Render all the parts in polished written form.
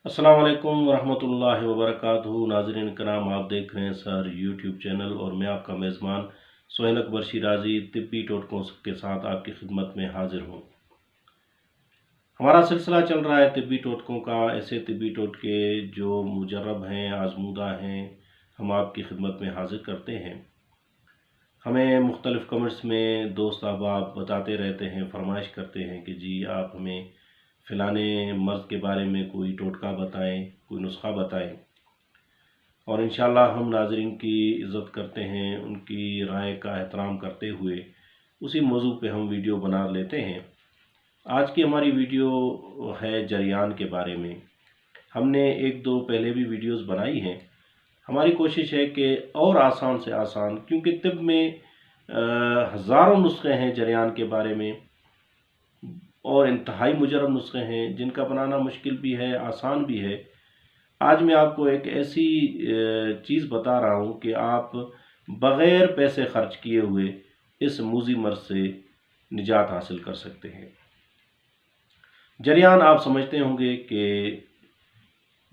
अस्सलाम वालेकुम वरहमतुल्लाहि वबरकातुहू। नाज़रीन कराम, आप देख रहे हैं सर यूट्यूब चैनल और मैं आपका मेज़बान सोहेल अकबर शिराजी तिब्बी टोटकों के साथ आपकी खिदमत में हाजिर हूँ। हमारा सिलसिला चल रहा है तिब्बी टोटकों का। ऐसे तिब्बी टोटके जो मुजर्रब हैं, आजमूदा हैं, हम आपकी खिदमत में हाजिर करते हैं। हमें मुख्तलिफ़ कमेंट्स में दोस्त अहबाब बताते रहते हैं, फरमाइश करते हैं कि जी आप हमें फ़लाने मर्ज़ के बारे में कोई टोटका बताएं, कोई नुस्खा बताएं। और इंशाअल्लाह हम नाज़रीन की इज़्ज़त करते हैं, उनकी राय का एहतराम करते हुए उसी मौजू पे हम वीडियो बना लेते हैं। आज की हमारी वीडियो है जरियान के बारे में। हमने एक दो पहले भी वीडियोस बनाई हैं। हमारी कोशिश है कि और आसान से आसान, क्योंकि तिब में हज़ारों नुस्खे हैं जरियान के बारे में और इंतहाई मुजरब नुस्खे हैं जिनका बनाना मुश्किल भी है, आसान भी है। आज मैं आपको एक ऐसी चीज़ बता रहा हूँ कि आप बग़ैर पैसे खर्च किए हुए इस मूज़ी मर्ज़ से निजात हासिल कर सकते हैं। जरियान आप समझते होंगे कि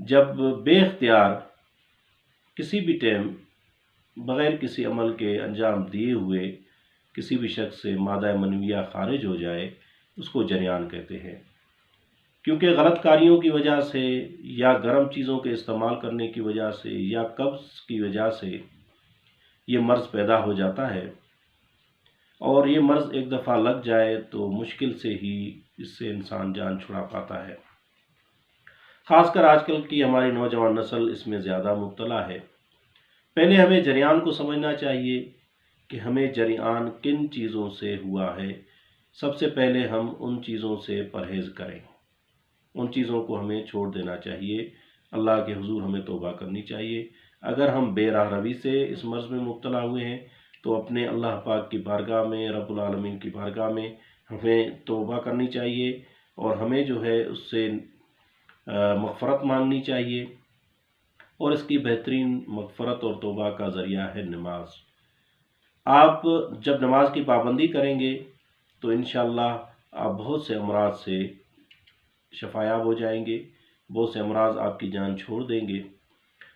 जब बेख्तियार किसी भी टाइम बग़ैर किसी अमल के अंजाम दिए हुए किसी भी शख्स से मादा मनविया खारिज हो जाए, उसको जरियान कहते हैं। क्योंकि गलत कारियों की वजह से या गर्म चीज़ों के इस्तेमाल करने की वजह से या कब्ज़ की वजह से ये मर्ज़ पैदा हो जाता है और ये मर्ज़ एक दफ़ा लग जाए तो मुश्किल से ही इससे इंसान जान छुड़ा पाता है। ख़ासकर आजकल की हमारी नौजवान नस्ल इसमें ज़्यादा मुब्तला है। पहले हमें जरियान को समझना चाहिए कि हमें जरियान किन चीज़ों से हुआ है। सबसे पहले हम उन चीज़ों से परहेज़ करें, उन चीज़ों को हमें छोड़ देना चाहिए। अल्लाह के हुजूर हमें तौबा करनी चाहिए। अगर हम बेराह रवी से इस मर्ज़ में मुब्तला हुए हैं तो अपने अल्लाह पाक की बारगाह में, रब्बुल आलमीन की बारगाह में हमें तौबा करनी चाहिए और हमें जो है उससे मग़फ़रत मांगनी चाहिए। और इसकी बेहतरीन मग़फ़रत और तौबा का ज़रिया है नमाज। आप जब नमाज की पाबंदी करेंगे तो इंशाअल्लाह आप बहुत से अमराज से शफ़ायाब हो जाएंगे, बहुत से अमराज आपकी जान छोड़ देंगे।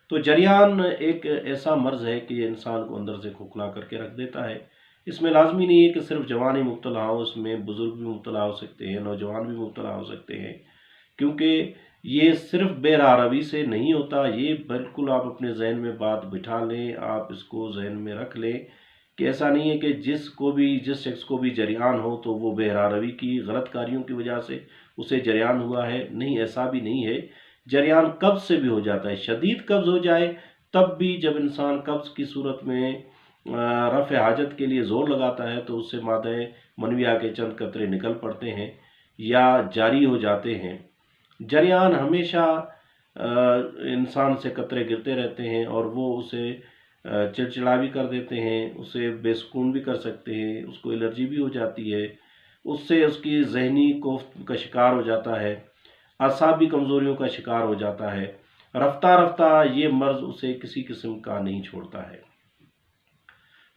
तो जरियान एक ऐसा मर्ज़ है कि ये इंसान को अंदर से खोखला करके रख देता है। इसमें लाजमी नहीं है कि सिर्फ जवान ही मुब्तला हो, इसमें बुज़ुर्ग भी मुब्तला हो सकते हैं, नौजवान भी मुब्तला हो सकते हैं। क्योंकि ये सिर्फ बेराह रवी से नहीं होता। ये बिल्कुल आप अपने जहन में बात बिठा लें, आप इसको जहन में रख लें कि ऐसा नहीं है कि जिस शख्स को भी जरियान हो तो वो बेराह रवी की गलत कारियों की वजह से उसे जरियान हुआ है। नहीं, ऐसा भी नहीं है। जरियान कब्ज़ से भी हो जाता है। शदीद कब्ज़ हो जाए तब भी, जब इंसान कब्ज़ की सूरत में रफ़ हाजत के लिए ज़ोर लगाता है तो उससे मादा मनविया के चंद कतरे निकल पड़ते हैं या जारी हो जाते हैं। जरियान हमेशा इंसान से कतरे गिरते रहते हैं और वो उसे चिड़चिड़ा भी कर देते हैं, उसे बेसुकून भी कर सकते हैं, उसको एलर्जी भी हो जाती है, उससे उसकी ज़हनी कोफ्त का शिकार हो जाता है, असाबी कमज़ोरियों का शिकार हो जाता है। रफ्ता रफ्ता ये मर्ज़ उसे किसी किस्म का नहीं छोड़ता है।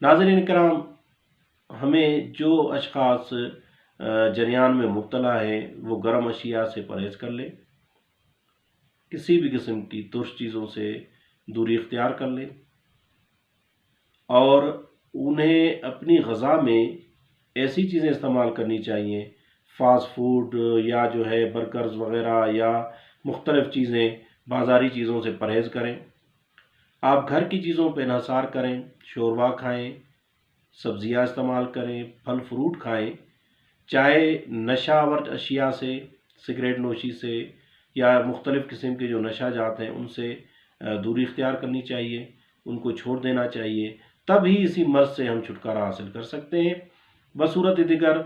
नाज़रीन किराम, हमें जो अशख़ास जरियान में मुब्तला है वो गर्म अशिया से परहेज़ कर लें, किसी भी किस्म की तुर्श चीज़ों से दूरी इख्तियार कर लें और उन्हें अपनी ग़ज़ा में ऐसी चीज़ें इस्तेमाल करनी चाहिए, फ़ास्ट फूड या जो है बर्गर्स वग़ैरह या मुख्तलिफ़ चीज़ें, बाज़ारी चीज़ों से परहेज़ करें। आप घर की चीज़ों पर इन्हिसार करें, शोरबा खाएँ, सब्ज़ियाँ इस्तेमाल करें, फल फ्रूट खाएँ। चाहे नशावर अशिया से, सिगरेट नोशी से या मुख्तलिफ़ किस्म के जो नशा जात हैं उनसे दूरी इख्तियार करनी चाहिए, उनको छोड़ देना चाहिए। तभी इसी मर्ज़ से हम छुटकारा हासिल कर सकते हैं। बसूरत दिगर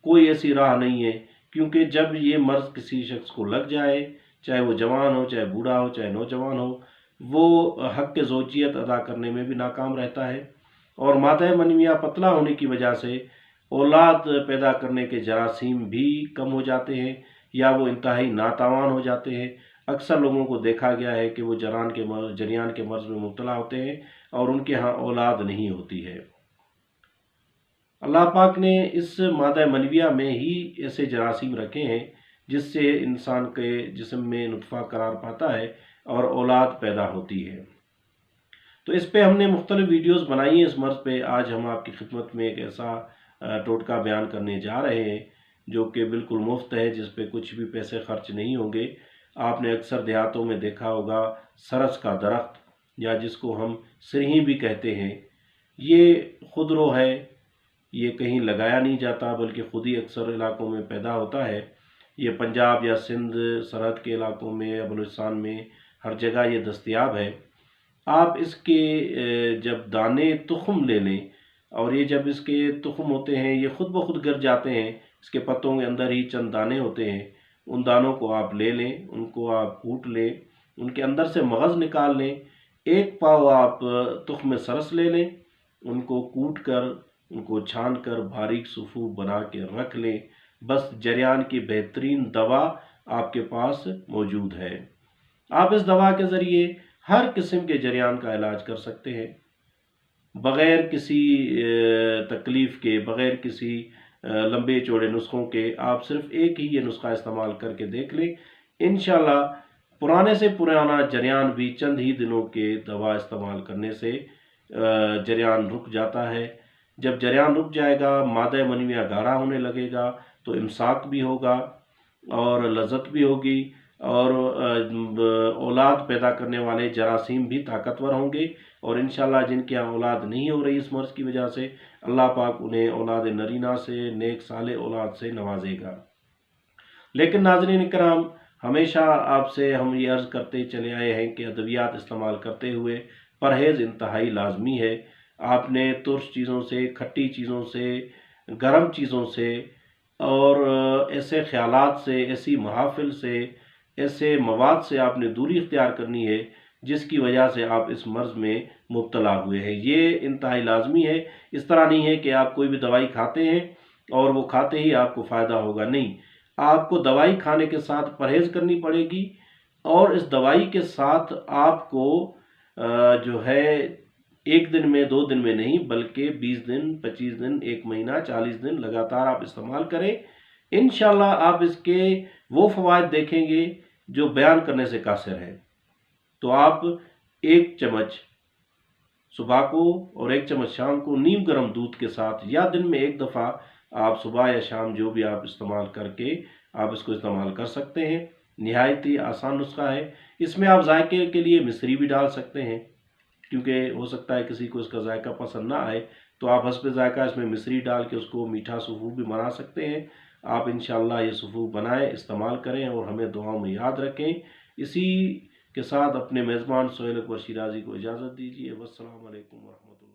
कोई ऐसी राह नहीं है, क्योंकि जब ये मर्ज़ किसी शख्स को लग जाए, चाहे वो जवान हो, चाहे बूढ़ा हो, चाहे नौजवान हो, वो हक़ ज़ौजियत अदा करने में भी नाकाम रहता है और मादा मनविया पतला होने की वजह से औलाद पैदा करने के जरासीम भी कम हो जाते हैं या वो इंतहाई नातावान हो जाते हैं। अक्सर लोगों को देखा गया है कि वो जरियान के मर्ज़ में मुब्तला होते हैं और उनके यहाँ औलाद नहीं होती है। अल्लाह पाक ने इस मादा मनविया में ही ऐसे जरासीम रखे हैं جس سے انسان کے جسم میں نطفہ قرار پاتا ہے اور اولاد پیدا ہوتی ہے۔ تو اس پہ ہم نے مختلف ویڈیوز بنائی ہیں اس مرض پہ۔ آج ہم آپ کی خدمت میں ایک ایسا ٹوٹکا بیان کرنے جا رہے ہیں جو کہ بالکل مفت ہے، جس پہ کچھ بھی پیسے خرچ نہیں ہوں گے۔ آپ نے اکثر دیہاتوں میں دیکھا ہوگا سرس کا درخت، یا جس کو ہم سرہی بھی کہتے ہیں، یہ خودرو ہے، یہ کہیں لگایا نہیں جاتا بلکہ خود ہی اکثر علاقوں میں پیدا ہوتا ہے۔ یہ پنجاب یا سندھ سرحد کے علاقوں میں یا بلوچستان میں ہر جگہ یہ دستیاب ہے۔ آپ اس کے جب دانے تخم لے لیں، اور یہ جب اس کے تخم ہوتے ہیں یہ خود بخود گر جاتے ہیں، اس کے پتوں کے اندر ہی چند دانے ہوتے ہیں، ان دانوں کو آپ لے لیں، ان کو آپ کوٹ لیں، ان کے اندر سے مغز نکال لیں، ایک پاؤ آپ تخم سرس لے لیں، ان کو کوٹ کر ان کو چھان کر باریک صفوف بنا کے رکھ لیں۔ بس جریان کی بہترین دوا آپ کے پاس موجود ہے۔ آپ اس دوا کے ذریعے ہر قسم کے جریان کا علاج کر سکتے ہیں، بغیر کسی تکلیف کے، بغیر کسی لمبے چوڑے نسخوں کے۔ آپ صرف ایک ہی یہ نسخہ استعمال کر کے دیکھ لیں، انشاءاللہ پرانے سے پرانا جریان بھی چند ہی دنوں کے دوا استعمال کرنے سے جریان رک جاتا ہے۔ جب جریان رک جائے گا، مادہ منویہ گاڑھا ہونے لگے گا، تو امساک بھی ہوگا اور لذت بھی ہوگی، اور اولاد پیدا کرنے والے جراثیم بھی طاقتور ہوں گے، اور انشاءاللہ جن کی اولاد نہیں ہو رہی اس مرض کی وجہ سے، اللہ پاک انہیں اولاد نرینہ سے، نیک صالح اولاد سے نوازے گا۔ لیکن ناظرین کرام، ہمیشہ آپ سے ہم یہ عرض کرتے چلے آئے ہیں کہ ادویات استعمال کرتے ہوئے پرہیز انتہائی لازمی ہے۔ آپ نے ترش چیزوں سے، کھٹی چیزوں سے، گرم چیزوں سے، اور ایسے خیالات سے، ایسی محافل سے، ایسے مواد سے آپ نے دوری اختیار کرنی ہے جس کی وجہ سے آپ اس مرض میں مبتلا ہوئے ہیں۔ یہ انتہائی لازمی ہے۔ اس طرح نہیں ہے کہ آپ کوئی بھی دوائی کھاتے ہیں اور وہ کھاتے ہی آپ کو فائدہ ہوگا، نہیں۔ آپ کو دوائی کھانے کے ساتھ پرہیز کرنی پڑے گی، اور اس دوائی کے ساتھ آپ کو جو ہے ایک دن میں، 2 دن میں نہیں، بلکہ 20 دن، 25 دن، 1 مہینہ، 40 دن لگاتار آپ استعمال کریں۔ انشاءاللہ آپ اس کے وہ فوائد دیکھیں گے جو بیان کرنے سے قاصر ہے۔ تو آپ 1 چمچ صبح کو اور 1 چمچ شام کو نیم گرم دودھ کے ساتھ، یا دن میں 1 دفعہ آپ صبح یا شام جو بھی آپ استعمال کر کے آپ اس کو استعمال کر سکتے ہیں۔ نہایت ہی آسان نسخہ ہے۔ اس میں آپ ذائقے کے لیے مصری بھی ڈال سکتے ہیں، کیونکہ ہو سکتا ہے کسی کو اس کا ذائقہ پسند نہ آئے، تو آپ حسب ذائقہ اس میں مصری ڈال کے اس کو میٹھا صفوف بھی بنا سکتے ہیں۔ آپ انشاءاللہ یہ صفوف بنائیں، استعمال کریں، اور ہمیں دعاؤں میں یاد رکھیں۔ اسی کے ساتھ اپنے میزبان سہیل اکبر شیرازی کو اجازت دیجیے۔ والسلام علیکم ورحمۃ اللہ۔